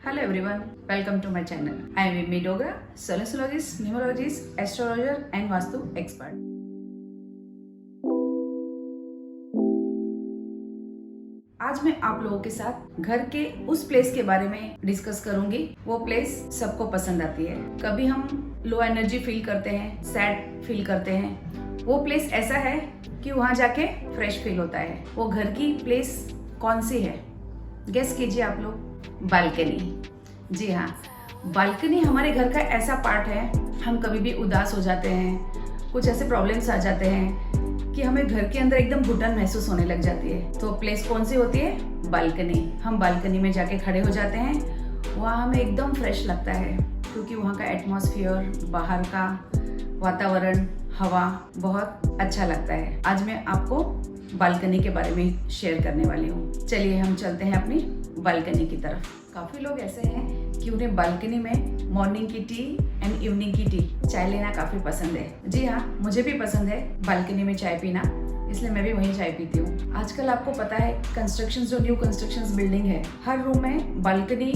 Hello everyone, welcome to my channel. I am Mimi Dogra, solarologist, numerologist, astrologer and vastu expert. आज मैं आप लोगों के साथ घर के उस प्लेस के बारे में डिस्कस करूंगी। वो प्लेस सबको पसंद आती है। कभी हम लो एनर्जी फील करते हैं, सैड फील करते हैं। वो प्लेस ऐसा है कि वहाँ जाके फ्रेश फील होता है। वो घर की प्लेस कौन सी है? गेस कीजिए आप लोग। बालकनी। जी हाँ, बालकनी हमारे घर का ऐसा पार्ट है। हम कभी भी उदास हो जाते हैं, कुछ ऐसे प्रॉब्लम्स आ जाते हैं कि हमें घर के अंदर एकदम घुटन महसूस होने लग जाती है। तो प्लेस कौन सी होती है? बालकनी। हम बालकनी में जाके खड़े हो जाते हैं। वहाँ हमें एकदम फ्रेश लगता है क्योंकि वहाँ का एटमॉस्फेयर, बाहर का वातावरण, हवा बहुत अच्छा लगता है। आज मैं आपको बालकनी के बारे में शेयर करने वाली हूँ। चलिए हम चलते हैं अपनी बालकनी की तरफ। काफ़ी लोग ऐसे हैं कि उन्हें बालकनी में मॉर्निंग की टी एंड इवनिंग की टी, चाय लेना काफ़ी पसंद है। जी हाँ, मुझे भी पसंद है बालकनी में चाय पीना, इसलिए मैं भी वहीं चाय पीती हूँ। आजकल आपको पता है कंस्ट्रक्शन, जो न्यू कंस्ट्रक्शन बिल्डिंग है, हर रूम में बालकनी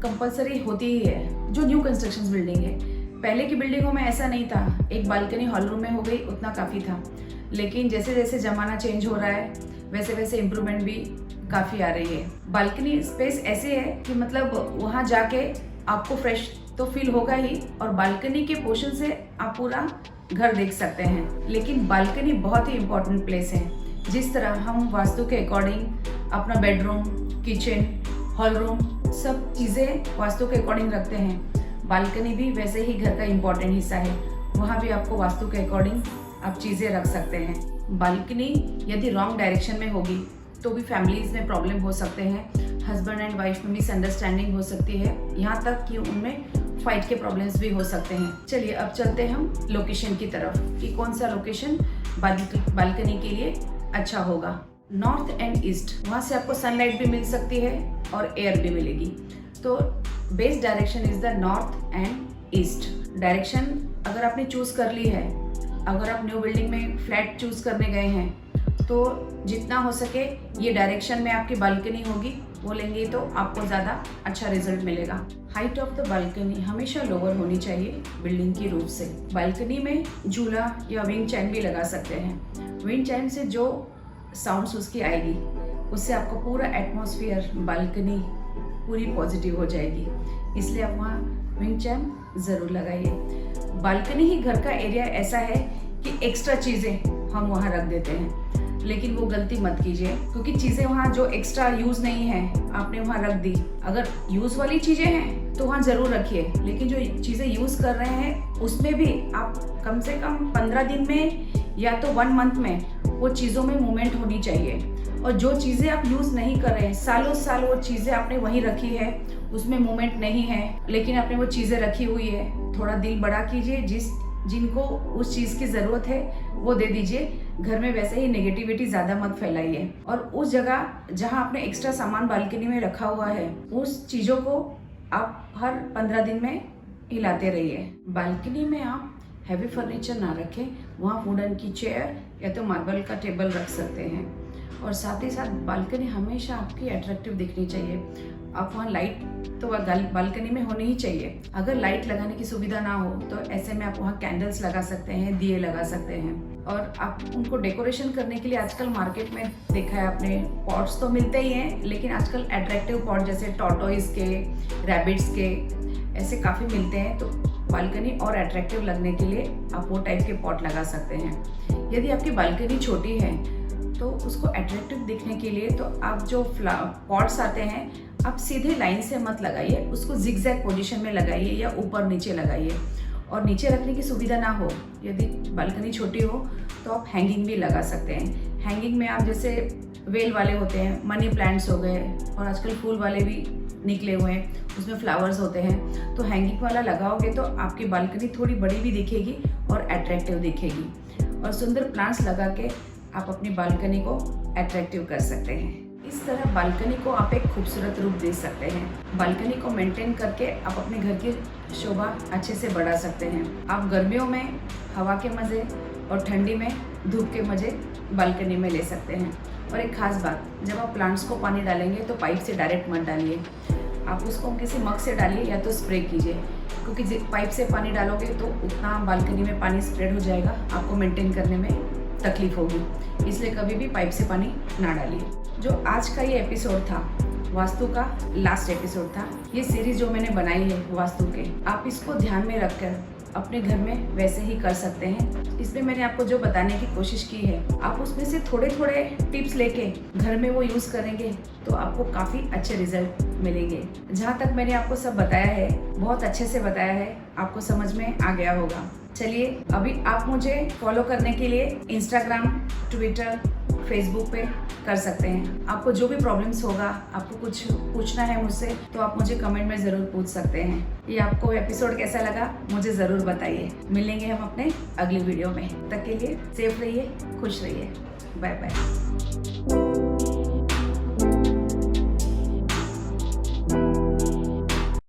कंपलसरी होती ही है। जो न्यू कंस्ट्रक्शन बिल्डिंग है, पहले की बिल्डिंगों में ऐसा नहीं था। एक बालकनी हॉल रूम में हो गई, उतना काफ़ी था। लेकिन जैसे जैसे ज़माना चेंज हो रहा है वैसे वैसे इम्प्रूवमेंट भी काफ़ी आ रही है। बालकनी स्पेस ऐसे है कि मतलब वहाँ जाके आपको फ्रेश तो फील होगा ही, और बालकनी के पोर्शन से आप पूरा घर देख सकते हैं। लेकिन बालकनी बहुत ही इम्पोर्टेंट प्लेस है। जिस तरह हम वास्तु के अकॉर्डिंग अपना बेडरूम, किचन, हॉल रूम सब चीज़ें वास्तु के अकॉर्डिंग रखते हैं, बालकनी भी वैसे ही घर का इम्पोर्टेंट हिस्सा है। वहाँ भी आपको वास्तु के अकॉर्डिंग आप चीज़ें रख सकते हैं। बालकनी यदि रॉन्ग डायरेक्शन में होगी तो भी फैमिलीज में प्रॉब्लम हो सकते हैं। हस्बैंड एंड वाइफ में मिसअंडरस्टैंडिंग हो सकती है, यहाँ तक कि उनमें फाइट के प्रॉब्लम्स भी हो सकते हैं। चलिए अब चलते हैं हम लोकेशन की तरफ कि कौन सा लोकेशन बालकनी के लिए अच्छा होगा। नॉर्थ एंड ईस्ट, वहाँ से आपको सनलाइट भी मिल सकती है और एयर भी मिलेगी। तो best direction is the north and east direction. अगर आपने चूज कर ली है, अगर आप न्यू बिल्डिंग में फ्लैट चूज करने गए हैं, तो जितना हो सके ये डायरेक्शन में आपकी बालकनी होगी वो लेंगे तो आपको ज़्यादा अच्छा रिजल्ट मिलेगा। हाइट ऑफ द बालकनी हमेशा लोअर होनी चाहिए बिल्डिंग की रूफ से। बालकनी में झूला या विंड चाइम भी लगा सकते हैं। विंड चाइम से जो साउंड्स उसकी आएगी उससे आपको पूरा एटमॉस्फेयर, बालकनी पूरी पॉजिटिव हो जाएगी। इसलिए आप वहाँ विंड चाइम ज़रूर लगाइए। बालकनी ही घर का एरिया ऐसा है कि एक्स्ट्रा चीज़ें हम वहाँ रख देते हैं, लेकिन वो गलती मत कीजिए क्योंकि चीज़ें वहाँ जो एक्स्ट्रा यूज़ नहीं है आपने वहाँ रख दी। अगर यूज़ वाली चीज़ें हैं तो वहाँ ज़रूर रखिए, लेकिन जो चीज़ें यूज़ कर रहे हैं उसमें भी आप कम से कम 15 दिन में या तो 1 मंथ में वो चीज़ों में मूवमेंट होनी चाहिए। और जो चीज़ें आप यूज़ नहीं कर रहे हैं, सालों साल वो चीज़ें आपने वहीं रखी है, उसमें मूवमेंट नहीं है, लेकिन आपने वो चीज़ें रखी हुई है, थोड़ा दिल बड़ा कीजिए। जिनको उस चीज़ की ज़रूरत है वो दे दीजिए। घर में वैसे ही नेगेटिविटी ज़्यादा मत फैलाइए। और उस जगह जहां आपने एक्स्ट्रा सामान बालकनी में रखा हुआ है, उस चीज़ों को आप हर 15 दिन में हिलाते रहिए। बालकनी में आप हैवी फर्नीचर ना रखें, वहाँ वुडन की चेयर या तो मार्बल का टेबल रख सकते हैं। और साथ ही साथ बालकनी हमेशा आपकी अट्रैक्टिव दिखनी चाहिए। आप वहाँ लाइट तो बालकनी में होनी ही चाहिए। अगर लाइट लगाने की सुविधा ना हो तो ऐसे में आप वहाँ कैंडल्स लगा सकते हैं, दिए लगा सकते हैं। और आप उनको डेकोरेशन करने के लिए आजकल मार्केट में देखा है आपने, पॉट्स तो मिलते ही हैं, लेकिन आजकल अट्रैक्टिव पॉट जैसे टॉर्टोइज के, रैबिट्स के ऐसे काफ़ी मिलते हैं। तो बालकनी और अट्रैक्टिव लगने के लिए आप वो टाइप के पॉट लगा सकते हैं। यदि आपकी बालकनी छोटी है तो उसको अट्रैक्टिव दिखने के लिए तो आप जो पॉट्स आते हैं आप सीधे लाइन से मत लगाइए, उसको जिगजैग पोजीशन में लगाइए या ऊपर नीचे लगाइए। और नीचे रखने की सुविधा ना हो, यदि बालकनी छोटी हो, तो आप हैंगिंग भी लगा सकते हैं। हैंगिंग में आप जैसे वेल वाले होते हैं, मनी प्लांट्स हो गए, और आजकल फूल वाले भी निकले हुए हैं, उसमें फ्लावर्स होते हैं। तो हैंगिंग वाला लगाओगे तो आपकी बालकनी थोड़ी बड़ी भी दिखेगी और अट्रैक्टिव दिखेगी। और सुंदर प्लांट्स लगा के आप अपनी बालकनी को अट्रैक्टिव कर सकते हैं। इस तरह बालकनी को आप एक खूबसूरत रूप दे सकते हैं। बालकनी को मेंटेन करके आप अपने घर की शोभा अच्छे से बढ़ा सकते हैं। आप गर्मियों में हवा के मज़े और ठंडी में धूप के मज़े बालकनी में ले सकते हैं। और एक ख़ास बात, जब आप प्लांट्स को पानी डालेंगे तो पाइप से डायरेक्ट मत डालिए। आप उसको किसी मग से डालिए या तो स्प्रे कीजिए, क्योंकि पाइप से पानी डालोगे तो उतना बालकनी में पानी स्प्रेड हो जाएगा, आपको मेंटेन करने में तकलीफ होगी। इसलिए कभी भी पाइप से पानी ना डालिए। जो आज का ये एपिसोड था, वास्तु का लास्ट एपिसोड था। ये सीरीज जो मैंने बनाई है वास्तु के, आप इसको ध्यान में रखकर अपने घर में वैसे ही कर सकते हैं। इसमें मैंने आपको जो बताने की कोशिश की है, आप उसमें से थोड़े थोड़े टिप्स लेके घर में वो यूज़ करेंगे तो आपको काफ़ी अच्छे रिजल्ट मिलेंगे। जहाँ तक मैंने आपको सब बताया है, बहुत अच्छे से बताया है, आपको समझ में आ गया होगा। चलिए, अभी आप मुझे फॉलो करने के लिए इंस्टाग्राम, ट्विटर, फेसबुक पे कर सकते हैं। आपको जो भी प्रॉब्लम्स होगा, आपको कुछ पूछना है मुझसे, तो आप मुझे कमेंट में ज़रूर पूछ सकते हैं। ये आपको एपिसोड कैसा लगा मुझे ज़रूर बताइए। मिलेंगे हम अपने अगली वीडियो में। तब तक के लिए सेफ रहिए, खुश रहिए। Bye bye.